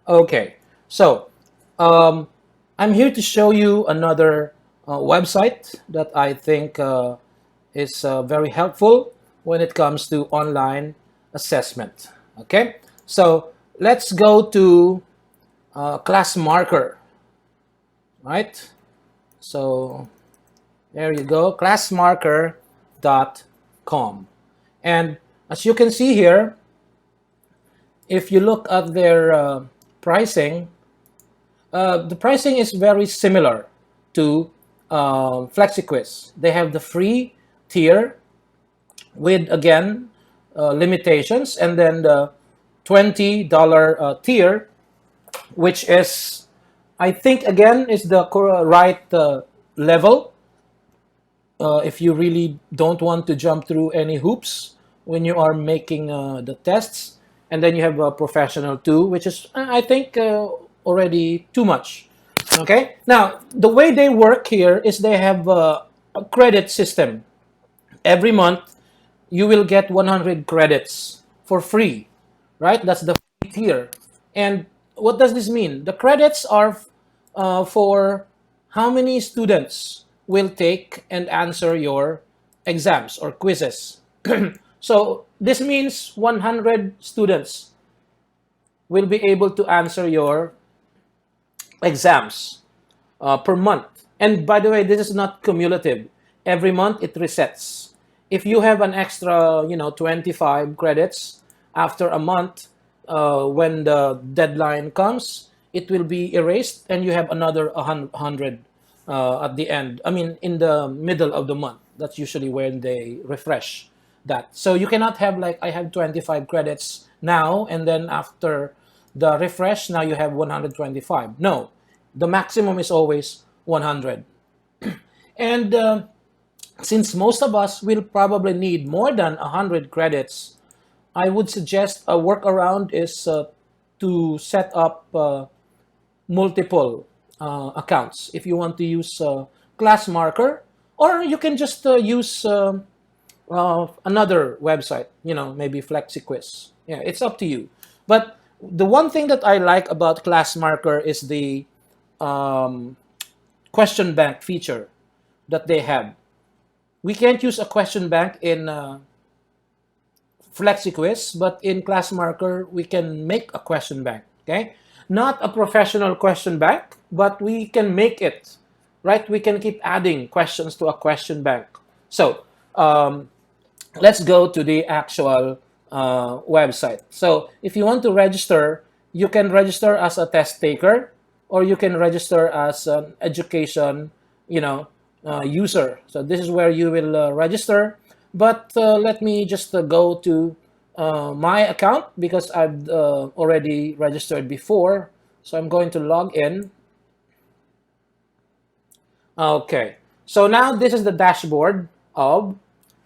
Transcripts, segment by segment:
Okay, so um, I'm here to show you another website that I think is very helpful when it comes to online assessment. Okay, so let's go to ClassMarker, right? So there you go, classmarker.com. And as you can see here, if you look at their pricing, the pricing is very similar to FlexiQuiz. They have the free tier with, again, limitations, and then the $20 tier, which is, I think, again, is the right level if you really don't want to jump through any hoops when you are making the tests. And then you have a professional too, which is, I think, already too much. Okay. Now, the way they work here is they have a credit system. Every month, you will get 100 credits for free, right? That's the free tier. And what does this mean? The credits are for how many students will take and answer your exams or quizzes. So this means 100 students will be able to answer your exams per month. And by the way, this is not cumulative. Every month it resets. If you have an extra, 25 credits after a month, when the deadline comes, it will be erased, and you have another 100 at the end. I mean, in the middle of the month. That's usually when they refresh that. So you cannot have like, I have 25 credits now, and then after the refresh, now you have 125. No, the maximum is always 100. And since most of us will probably need more than 100 credits, I would suggest a workaround is to set up multiple accounts. If you want to use ClassMarker, or you can just use another website, maybe FlexiQuiz. Yeah, it's up to you. But the one thing that I like about ClassMarker is the um, question bank feature that they have. We can't use a question bank in FlexiQuiz, but in ClassMarker, we can make a question bank. Okay, not a professional question bank, but we can make it. Right, we can keep adding questions to a question bank. So let's go to the actual website. So if you want to register, you can register as a test taker, or you can register as an education, user. So this is where you will register. But let me just go to my account, because I've already registered before. So I'm going to log in. Okay. So now this is the dashboard of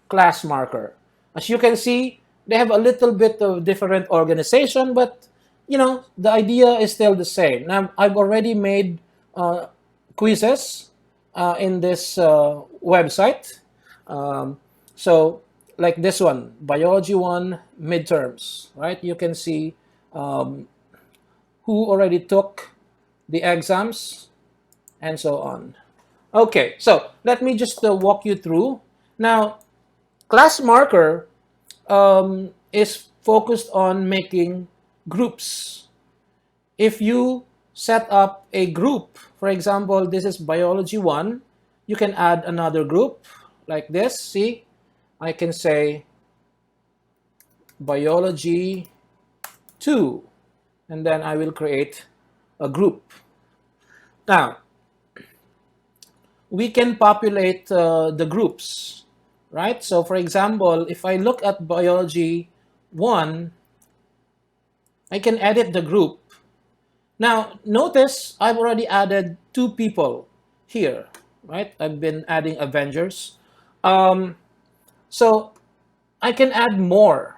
ClassMarker. As you can see, they have a little bit of different organization, but the idea is still the same. Now, I've already made quizzes in this website. So, like this one, Biology 1 midterms, right? You can see who already took the exams and so on. Okay, so let me just walk you through. Now, ClassMarker is focused on making groups. If you set up a group, for example, this is Biology 1, you can add another group like this. See, I can say Biology 2, and then I will create a group. Now, we can populate the groups, right? So for example, if I look at Biology 1, I can edit the group. Now, notice I've already added 2 people here, right? I've been adding Avengers. So I can add more,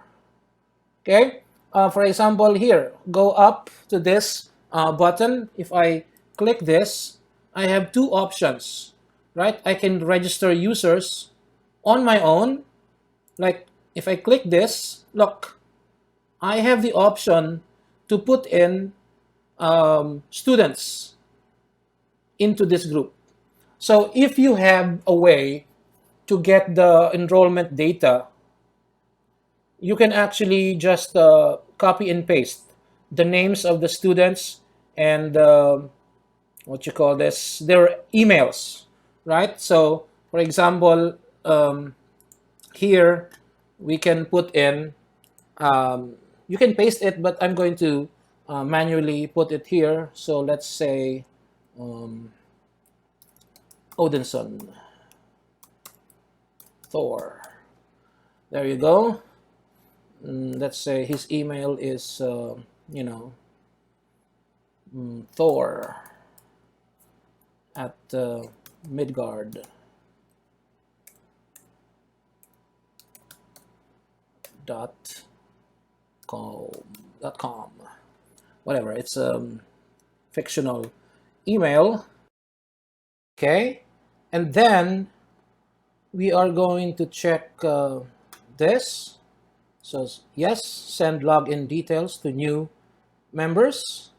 okay? For example, here, go up to this button. If I click this, I have 2 options, right? I can register users on my own. Like if I click this, look, I have the option to put in students into this group. So if you have a way to get the enrollment data, you can actually just copy and paste the names of the students and what you call this, their emails, right? So for example, here we can put in, you can paste it, but I'm going to manually put it here. So let's say Odinson, Thor. There you go. Let's say his email is, Thor at Midgard dot com, whatever. It's a fictional email. Okay, and then we are going to check this. So yes, send login details to new members.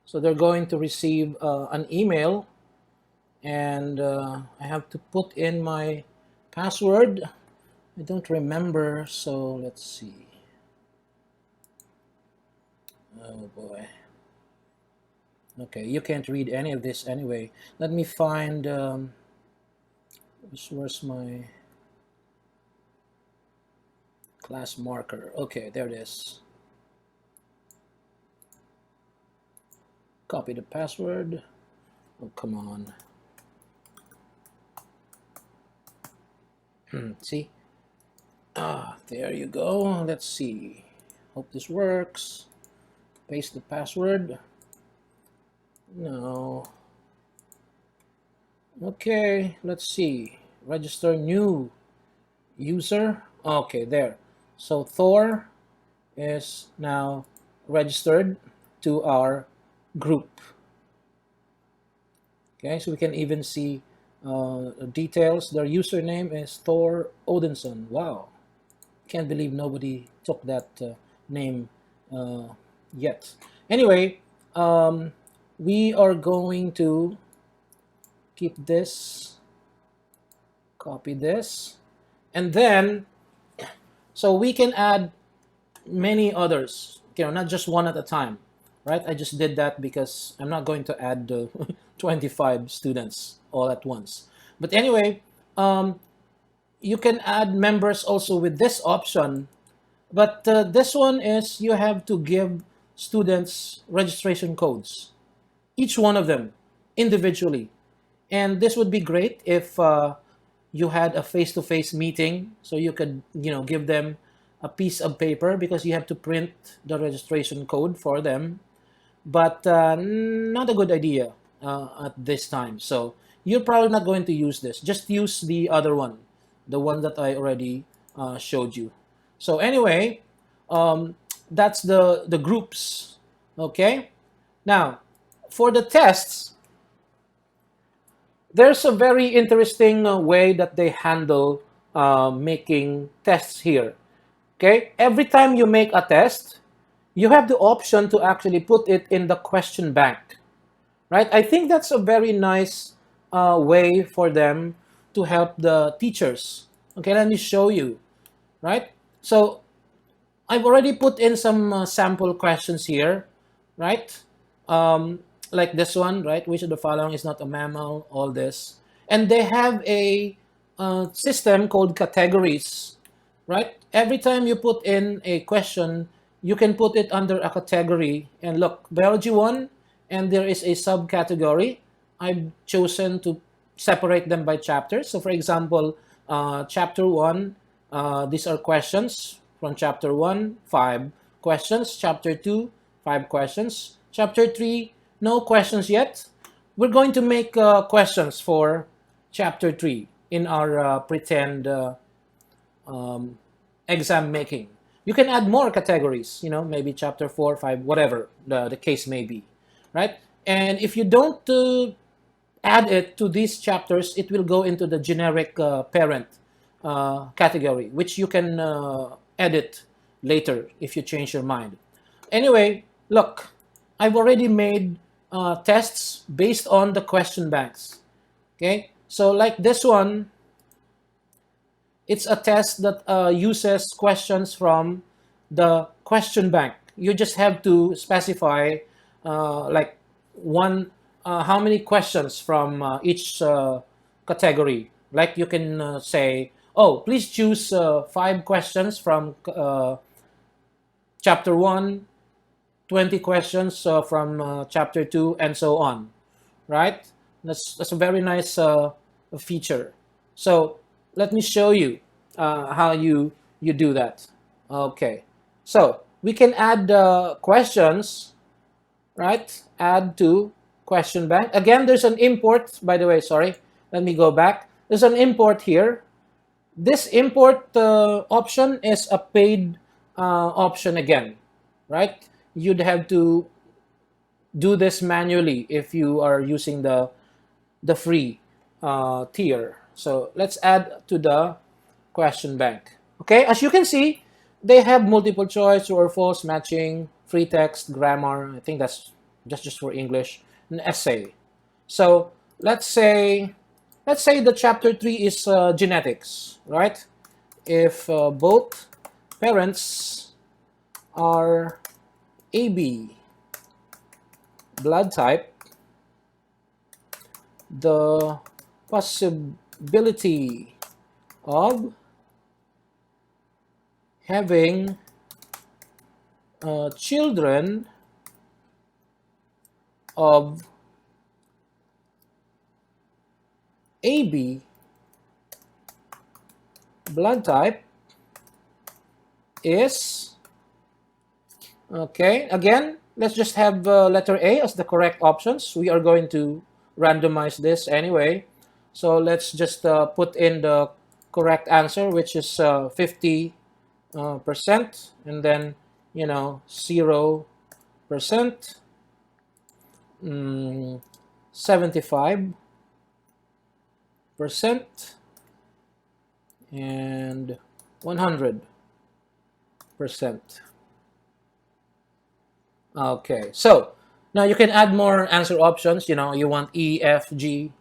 So they're going to receive an email, and I have to put in my password. I don't remember, so let's see. Oh boy. Okay, you can't read any of this anyway. Let me find, where's my ClassMarker? Okay, there it is. Copy the password. Oh, come on. See? There you go. Let's see. Hope this works. Paste the password. No. Okay, let's see. Register new user. Okay, there. So Thor is now registered to our group. Okay, so we can even see details. Their username is Thor Odinson. Wow. Can't believe nobody took that name yet. Anyway, we are going to keep this, copy this, and then, so we can add many others, not just one at a time, right? I just did that because I'm not going to add 25 students all at once. But anyway, you can add members also with this option, but this one is you have to give students registration codes, each one of them individually. And this would be great if you had a face-to-face meeting, so you could give them a piece of paper, because you have to print the registration code for them. But not a good idea at this time. So you're probably not going to use this. Just use the other one, the one that I already showed you. So anyway, that's the groups. Okay. Now, for the tests, there's a very interesting way that they handle making tests here. Okay. Every time you make a test, you have the option to actually put it in the question bank, right? I think that's a very nice way for them to help the teachers. Okay, let me show you, right? So I've already put in some sample questions here, right? Like this one, right? Which of the following is not a mammal? All this. And they have a system called categories, right? Every time you put in a question, you can put it under a category. And look, biology 1, and there is a subcategory. I've chosen to separate them by chapters. So for example, chapter 1, these are questions from chapter 1, 5 questions. Chapter 2, 5 questions. Chapter 3, no questions yet. We're going to make questions for chapter 3 in our pretend exam making. You can add more categories, maybe chapter 4, 5, whatever the case may be, right? And if you don't add it to these chapters, it will go into the generic parent category, which you can edit later if you change your mind. Anyway, look, I've already made tests based on the question banks. Okay, so like this one, it's a test that uses questions from the question bank. You just have to specify like one how many questions from each category. Like you can say, oh, please choose 5 questions from chapter 1, 20 questions from chapter 2, and so on, right? That's a very nice feature. So let me show you how you do that. Okay, so we can add questions, right? Add to question bank. Again, there's an import, by the way, sorry. Let me go back. There's an import here. This import option is a paid option again, right? You'd have to do this manually if you are using the free tier. So let's add to the question bank. Okay, as you can see, they have multiple choice, true or false, matching, free text, grammar. I think that's just for English, an essay. So let's say the chapter 3 is genetics, right? If both parents are AB blood type, the possibility of having children of AB blood type is, okay, again, let's just have letter A as the correct options. We are going to randomize this anyway. So let's just put in the correct answer, which is 50%, and then 0%, 75%, and 100%. Okay, so now you can add more answer options. You want E, F, G.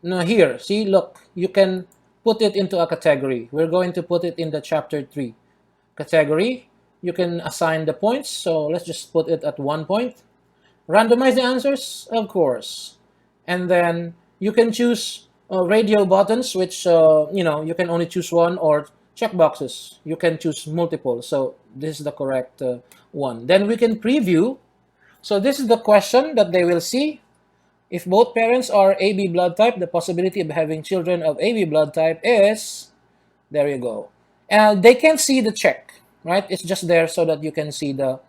Now here, see, look, you can put it into a category. We're going to put it in the chapter 3 category. You can assign the points. So let's just put it at 1 point. Randomize the answers, of course. And then you can choose radio buttons, which, you can only choose one, or checkboxes. You can choose multiple. So this is the correct one. Then we can preview. So this is the question that they will see. If both parents are AB blood type, the possibility of having children of AB blood type is, there you go. And they can see the check, right? It's just there so that you can see the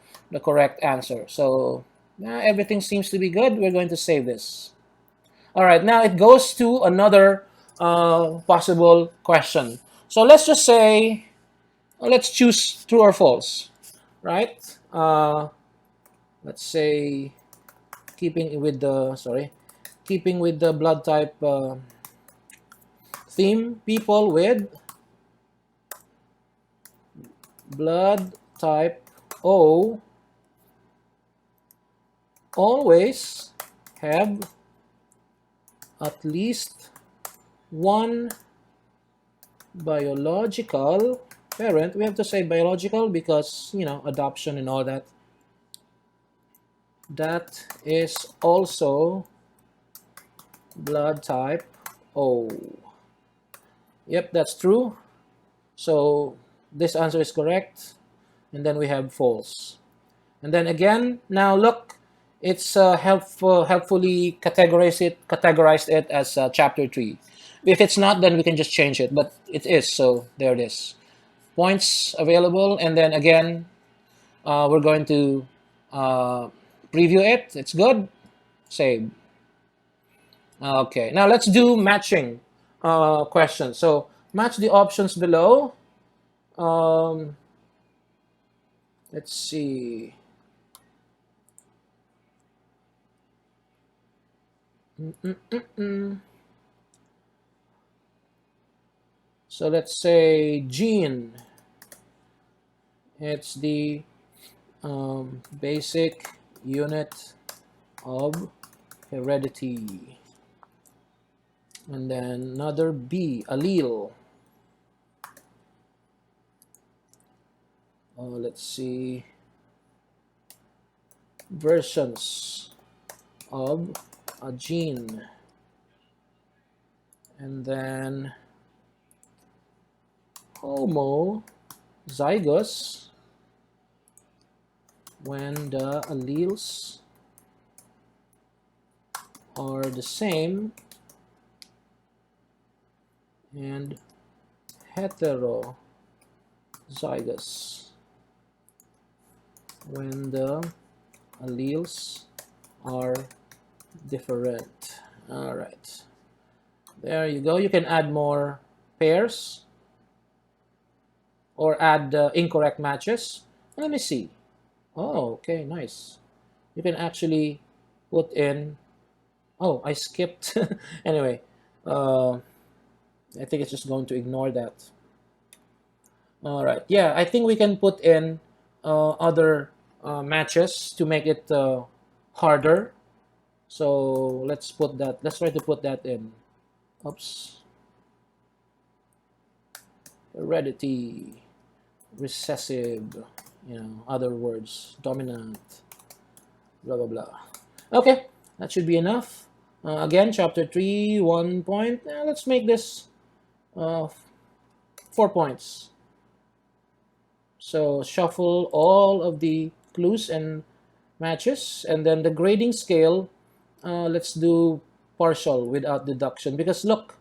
correct answer. So everything seems to be good. We're going to save this. All right, now it goes to another possible question. So let's just say, let's choose true or false, right? Let's say keeping with the blood type theme, people with blood type O always have at least one biological parent. We have to say biological because, adoption and all that. That is also blood type O. Yep, that's true. So this answer is correct. And then we have false. And then again, now look, it's helpfully categorized it as chapter 3. If it's not, then we can just change it, but it is, so there it is. Points available, and then again, we're going to preview it. It's good. Save. Okay, now let's do matching questions. So match the options below. Let's see. So let's say Jean. It's the basic unit of heredity. And then another B, allele. Let's see, versions of a gene. And then homozygous, when the alleles are the same, and heterozygous, when the alleles are different. All right, there you go. You can add more pairs or add incorrect matches. Let me see. Oh, okay, nice. You can actually put in, oh, I skipped. Anyway, I think it's just going to ignore that. All right, yeah, I think we can put in other matches to make it harder. So let's put that, let's try to put that in. Oops. Heredity, recessive, other words, dominant, blah, blah, blah. Okay, that should be enough. Again, chapter 3, 1 point. Let's make this 4 points. So shuffle all of the clues and matches, and then the grading scale, let's do partial without deduction, because look,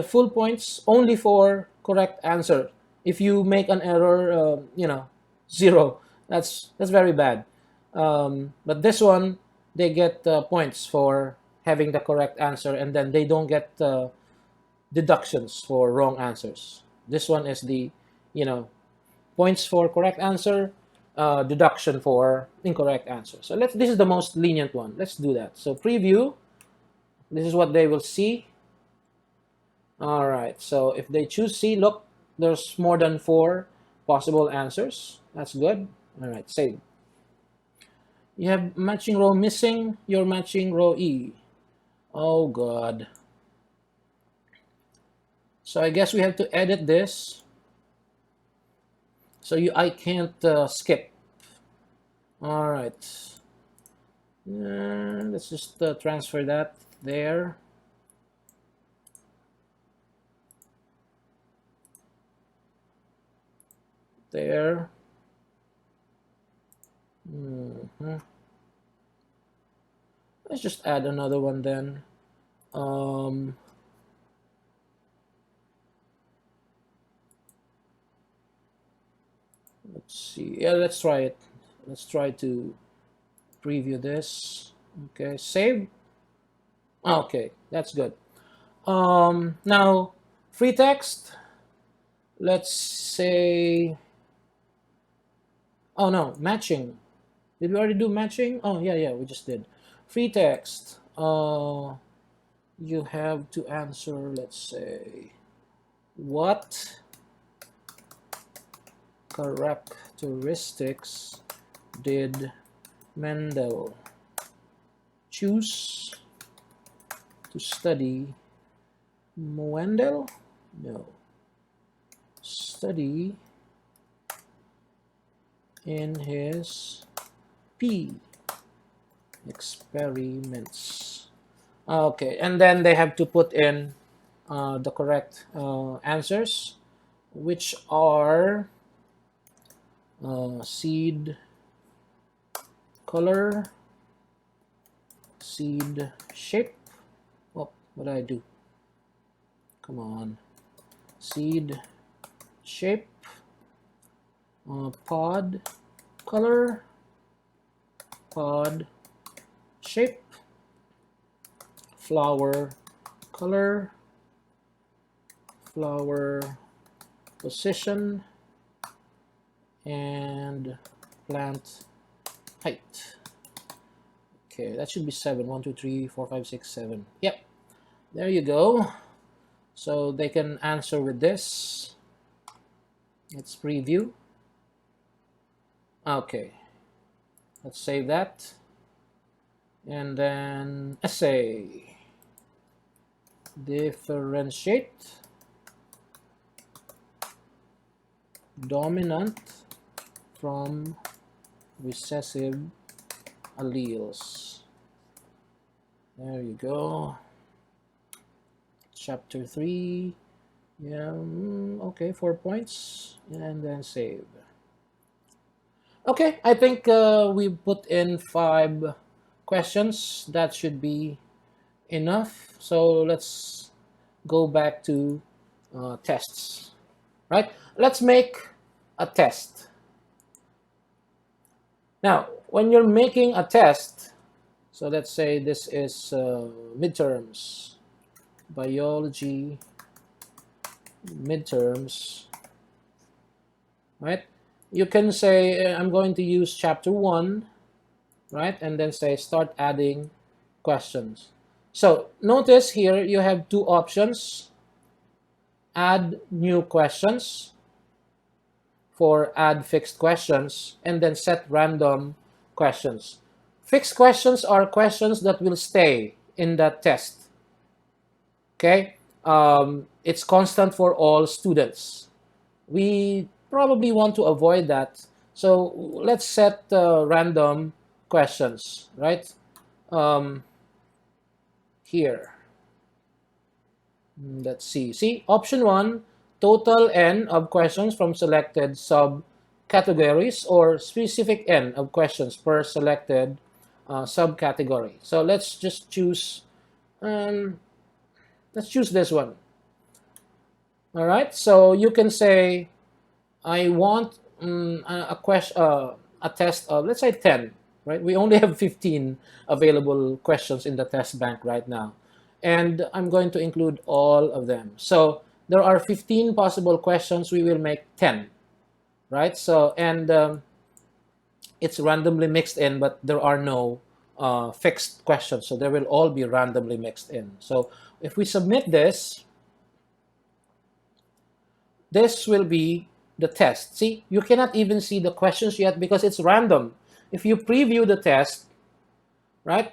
full points only for correct answer. If you make an error, 0, that's very bad. But this one, they get points for having the correct answer, and then they don't get deductions for wrong answers. This one is the, points for correct answer, deduction for incorrect answer. So this is the most lenient one. Let's do that. So preview, this is what they will see. All right, so if they choose C, look, there's more than 4 possible answers. That's good. All right, save. You have matching row missing, your matching row E. Oh God. So I guess we have to edit this. So I can't skip. All right. Let's just transfer that there. There. Let's just add another one then. Let's see. Yeah, let's try it. Let's try to preview this. Okay, save. Okay, that's good. Now, free text. Let's say, oh no, matching. Did we already do matching? Oh yeah, we just did. Free text. You have to answer, let's say, what characteristics did Mendel choose to study? Mendel? No. Study in his P experiments. Okay, and then they have to put in the correct answers, which are seed color, seed shape. Oh, what did I do? Come on. Seed shape, pod color, pod shape, flower color, flower position, and plant height. Okay, that should be 7. 1, 2, 3, 4, 5, 6, 7. Yep, there you go. So they can answer with this. Let's preview. Okay, Let's save that. And then essay. Differentiate dominant from recessive alleles. There you go. Chapter 3. Yeah, okay, 4 points. And then save. Okay, I think we put in 5 questions. That should be enough. So let's go back to tests, right? Let's make a test. Now, when you're making a test, so let's say this is midterms, biology midterms, right? You can say, I'm going to use chapter 1, right? And then say, start adding questions. So notice here you have 2 options. Add new questions for add fixed questions, and then set random questions. Fixed questions are questions that will stay in that test. Okay? It's constant for all students. We probably want to avoid that. So let's set random questions, right? Here. Let's see. See, option 1, total n of questions from selected subcategories or specific n of questions per selected subcategory. So let's just choose, let's choose this one. All right, so you can say, I want a question, a test of, let's say 10, right? We only have 15 available questions in the test bank right now. And I'm going to include all of them. So there are 15 possible questions. We will make 10, right? So, and it's randomly mixed in, but there are no fixed questions. So they will all be randomly mixed in. So if we submit this, this will be the test. See, you cannot even see the questions yet because it's random. If you preview the test, right,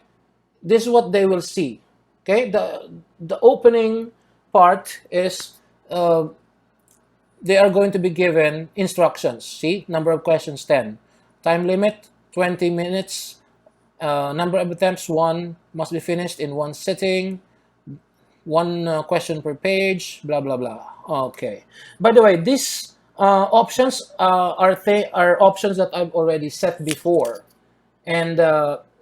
this is what they will see. Okay, the opening part is they are going to be given instructions. See, number of questions 10, time limit 20 minutes, number of attempts 1, must be finished in 1 sitting, 1 question per page, blah blah blah. Okay. By the way, these options are options that I've already set before, and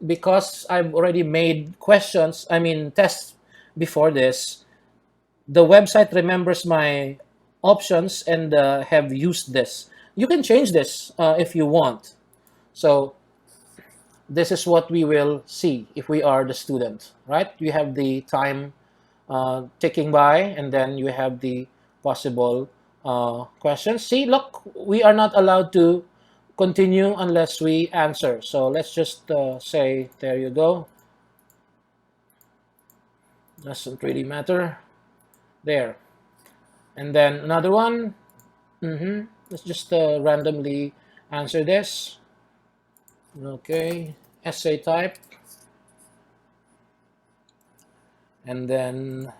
because I've already made tests before this, the website remembers my options and have used this. You can change this if you want. So this is what we will see if we are the student, right? You have the time ticking by, and then you have the possible questions. See, look, we are not allowed to continue unless we answer. So let's just say, there you go. Doesn't really matter. There. And then another one. Let's just randomly answer this. Okay. Essay type. And then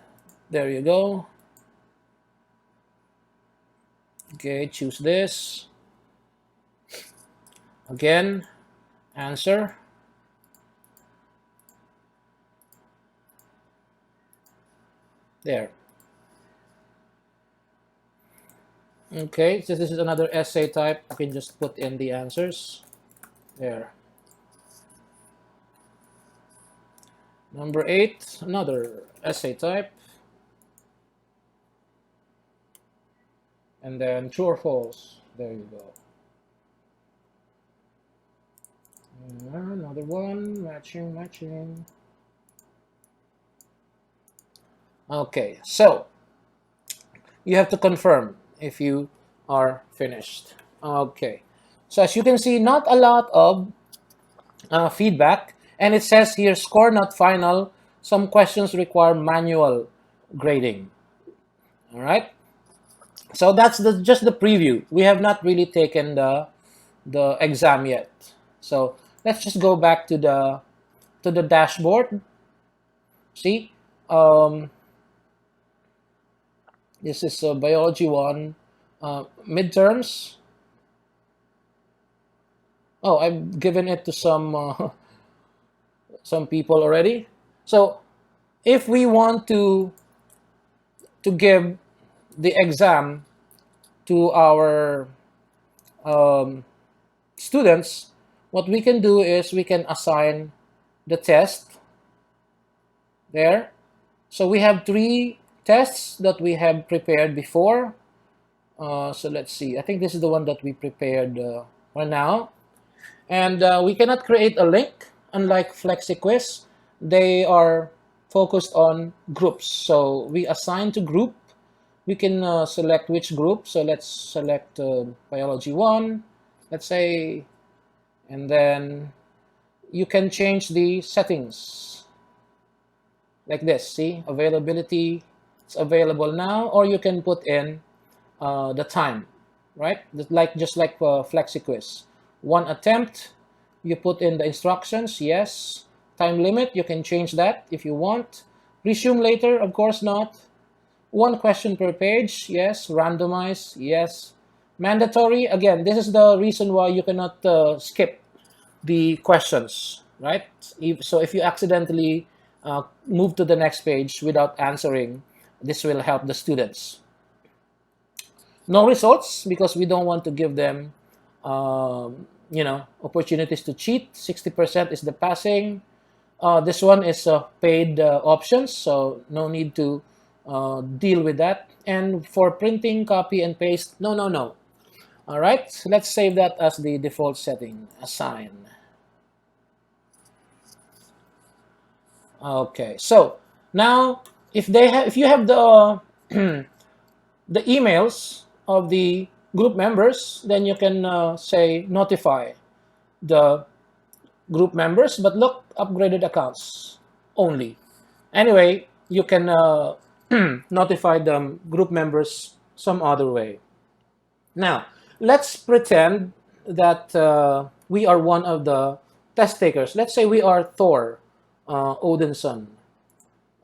there you go. Okay, choose this. Again, answer. There. Okay, so this is another essay type. You can just put in the answers. There. Number 8, another essay type. And then true or false. There you go. Another one, matching. Okay, so you have to confirm if you are finished. Okay, so as you can see, not a lot of feedback, and it says here, score not final. Some questions require manual grading. All right, so that's just the preview. We have not really taken the exam yet. So let's just go back to the dashboard. See, um, this is biology 1 midterms. Oh, I've given it to some people already. So if we want to give the exam to our um, students, what we can do is we can assign the test there. So we have 3 tests that we have prepared before. So let's see. I think this is the one that we prepared for now. And we cannot create a link, unlike FlexiQuiz. They are focused on groups. So we assign to group. We can select which group. So let's select biology 1, let's say, and then you can change the settings like this. See, availability, it's available now, or you can put in the time, right? Just like FlexiQuiz. 1 attempt, you put in the instructions, yes. Time limit, you can change that if you want. Resume later, of course not. 1 question per page, yes. Randomize, yes. Mandatory, again, this is the reason why you cannot skip the questions, right? So if you accidentally move to the next page without answering, this will help the students. No results, because we don't want to give them opportunities to cheat. 60% is the passing. This one is paid options, so no need to deal with that. And for printing, copy and paste, no. All right, so let's save that as the default setting. Assign. Okay, so now if you have the the emails of the group members, then you can say notify the group members, but look, upgraded accounts only. Anyway, you can notify the group members some other way. Now, let's pretend that we are one of the test takers. Let's say we are Thor Odinson.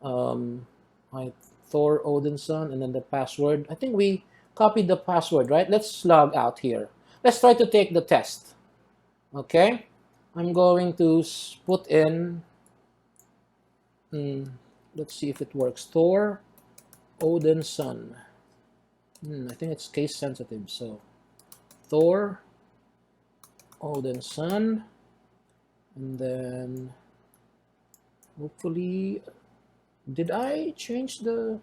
I Thor Odinson, and then the password. I think we copied the password, right? Let's log out here. Let's try to take the test. Okay, I'm going to put in, let's see if it works. Thor Odinson. I think it's case sensitive, so Thor Odinson, and then hopefully, did I change the,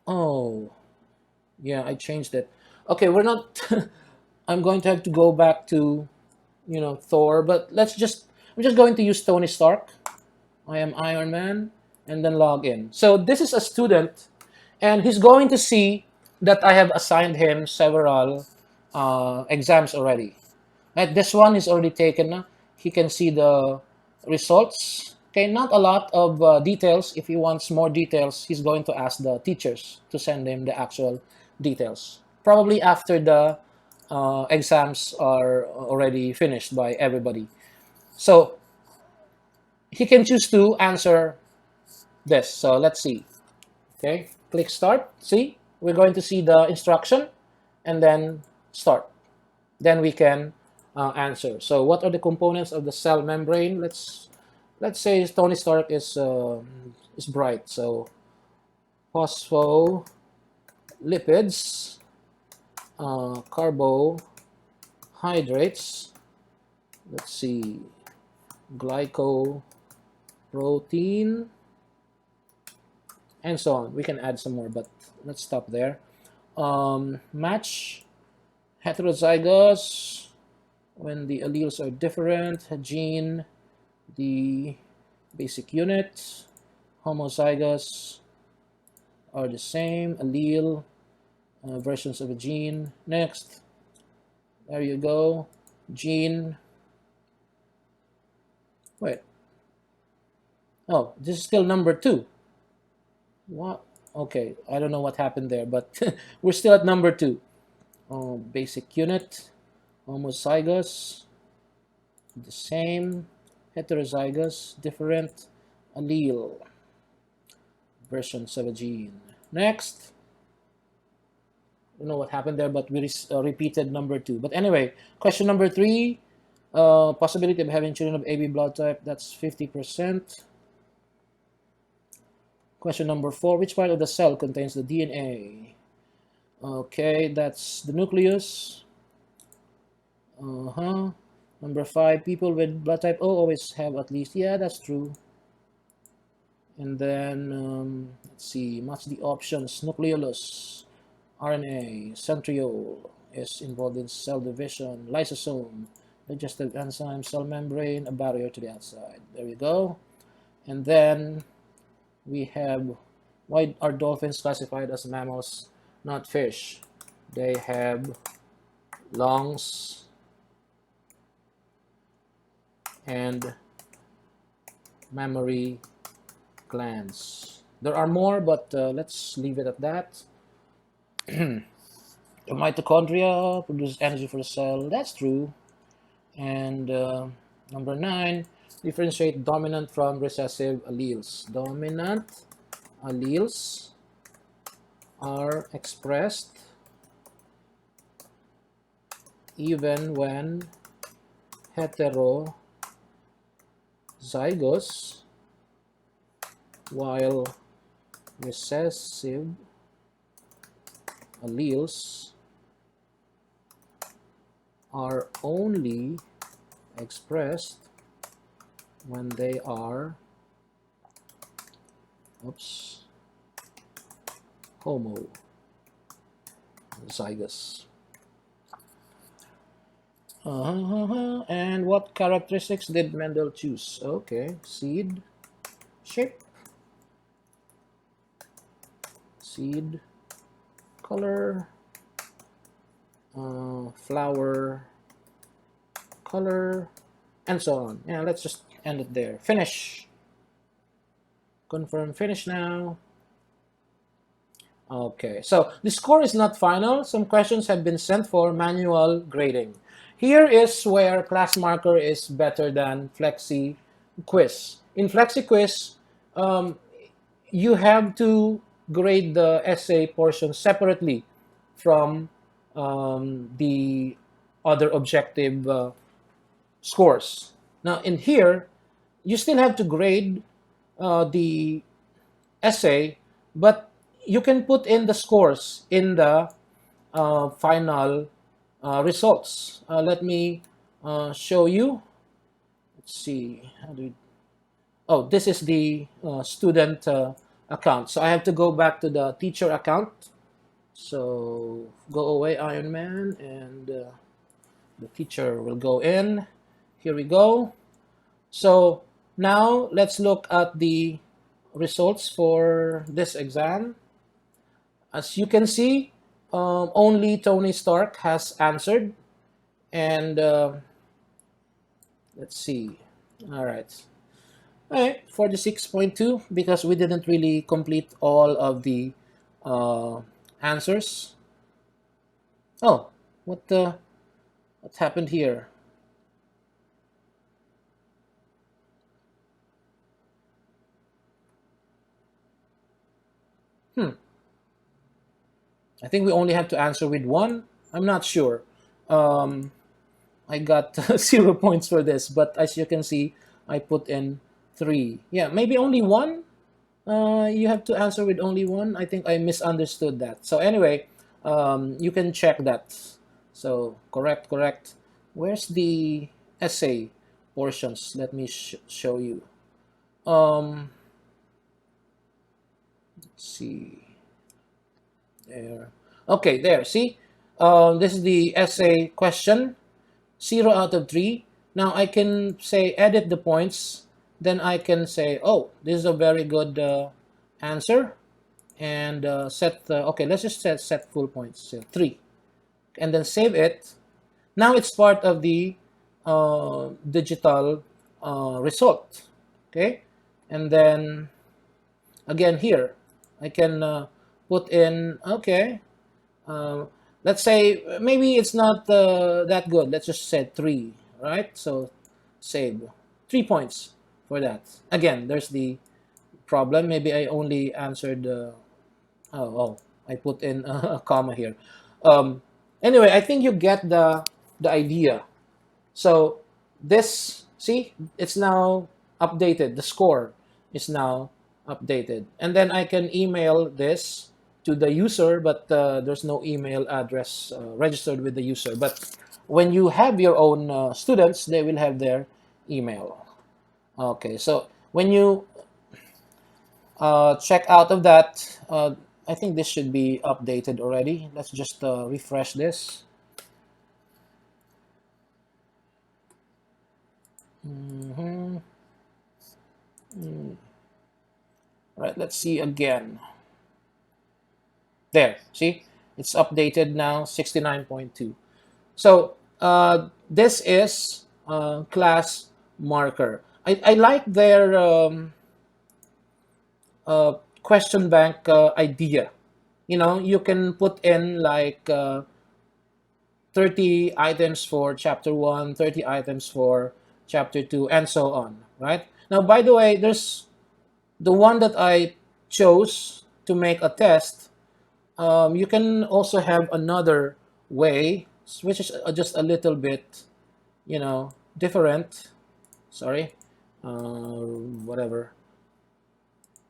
oh yeah, I changed it. Okay, we're not I'm going to have to go back to Thor, but I'm just going to use Tony Stark. I am Iron Man, and then log in. So this is a student, and he's going to see that I have assigned him several exams already. Right, this one is already taken. He can see the results. Okay, not a lot of details. If he wants more details, he's going to ask the teachers to send him the actual details. Probably after the exams are already finished by everybody. So he can choose to answer this. So let's see. Okay, click start. See, we're going to see the instruction and then start. Then we can answer. So what are the components of the cell membrane? Let's say Tony Stark is bright. So phospholipids, carbohydrates. Let's see, glycoprotein, and so on. We can add some more, but let's stop there. Match heterozygous when the alleles are different. Gene, the basic unit. Homozygous are the same. Allele, versions of a gene. Next, there you go. Gene. Wait. Oh, this is still number 2. What? Okay, I don't know what happened there, but we're still at number 2. Basic unit, homozygous. the same heterozygous, different allele, versions of a gene. Next, I don't know what happened there, but we repeated number 2. But anyway, question number 3, possibility of having children of AB blood type, that's 50%. Question number 4, which part of the cell contains the DNA? Okay, that's the nucleus. Number 5, people with blood type O always have at least, yeah, that's true. And then, let's see, match the options. Nucleolus, RNA, centriole is involved in cell division, lysosome, digestive enzyme, cell membrane, a barrier to the outside. There we go. And then we have, why are dolphins classified as mammals, not fish? They have lungs and mammary glands. There are more, but let's leave it at that. The mitochondria produces energy for the cell. That's true. And number 9, differentiate dominant from recessive alleles. Dominant alleles are expressed even when heterozygous, while recessive alleles are only expressed when they are homozygous. And what characteristics did Mendel choose? Okay, seed shape, seed color, flower color, and so on. Yeah, let's just end it there. Finish. Confirm finish now. Okay, so the score is not final. Some questions have been sent for manual grading. Here is where ClassMarker is better than Flexi Quiz. In Flexi Quiz, you have to grade the essay portion separately from the other objective scores. Now in here, you still have to grade the essay, but you can put in the scores in the final results. Let me show you. Let's see. How do we... Oh, this is the student account. So I have to go back to the teacher account. So go away, Iron Man, and the teacher will go in. Here we go. So now let's look at the results for this exam. As you can see, only Tony Stark has answered. And let's see. All right. All right, 46.2, because we didn't really complete all of the answers. Oh, what happened here? I think we only have to answer with 1. I'm not sure. I got 0 points for this, but as you can see, I put in 3. Yeah, maybe only 1. You have to answer with only 1. I think I misunderstood that. So anyway, you can check that. So correct. Where's the essay portions? Let me show you. Let's see. There. Okay, there. See, this is the essay question. 0 out of 3. Now I can say edit the points. Then I can say, oh, this is a very good answer, and set. Okay, let's just set full points. So 3, and then save it. Now it's part of the digital result. Okay, and then again here, I can put in. Okay, let's say maybe it's not that good. Let's just set 3, right? So save. 3 points for that. Again, there's the problem. Maybe I only answered. I put in a comma here. Um, anyway, I think you get the idea. So this, see, it's now updated. The score is now updated. And then I can email this to the user, but there's no email address registered with the user. But when you have your own students, they will have their email. Okay, so when you check out of that, I think this should be updated already. Let's just refresh this. Mhm. All right, let's see again. There, see, it's updated now, 69.2. So this is class marker. I like their question bank idea. You know, you can put in like 30 items for chapter 1, 30 items for chapter 2, and so on, right? Now, by the way, there's the one that I chose to make a test. You can also have another way, which is just a little bit, different. Sorry, whatever.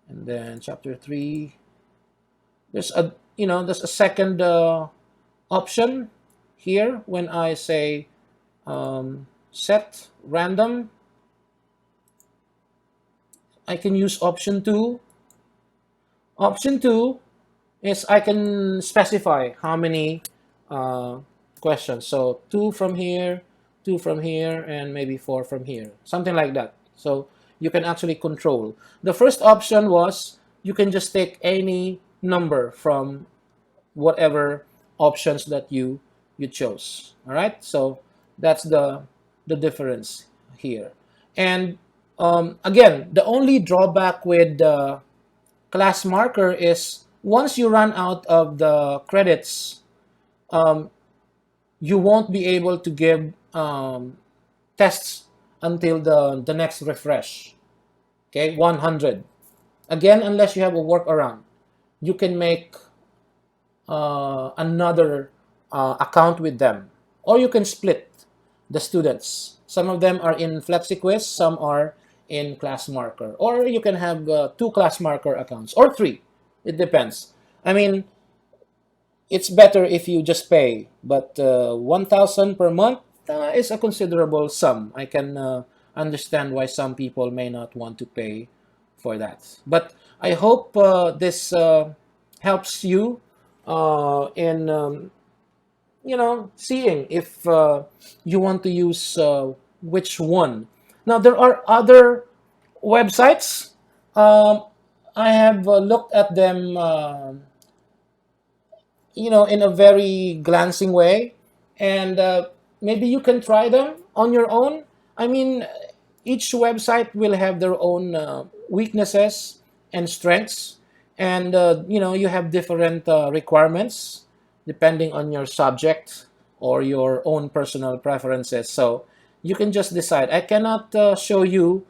And then chapter 3, there's a second option here when I say set random. I can use option 2. Option 2 is I can specify how many uh, questions. So 2 from here, 2 from here, and maybe 4 from here. Something like that. So you can actually control. The first option was you can just take any number from whatever options that you chose. All right. So that's the difference here. And again, the only drawback with class marker is once you run out of the credits, um, you won't be able to give tests until the next refresh. Okay, 100. Again, unless you have a workaround, you can make another account with them, or you can split the students. Some of them are in FlexiQuiz, some are in ClassMarker, or you can have 2 ClassMarker accounts or 3. It depends. I mean, it's better if you just pay, but 1,000 per month is a considerable sum. I can understand why some people may not want to pay for that. But I hope this helps you in seeing if you want to use which one. Now there are other websites. Um, I have looked at them, in a very glancing way, and maybe you can try them on your own. I mean, each website will have their own weaknesses and strengths, and you have different requirements depending on your subject or your own personal preferences. So you can just decide. I cannot show you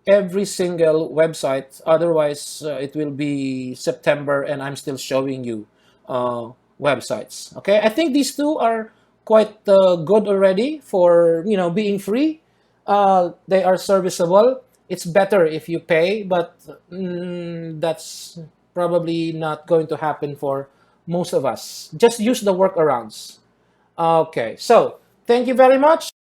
every single website, otherwise it will be September and I'm still showing you uh, websites. Okay, I think these two are quite good already for being free. They are serviceable. It's better if you pay, but that's probably not going to happen for most of us. Just use the workarounds. Okay, so thank you very much.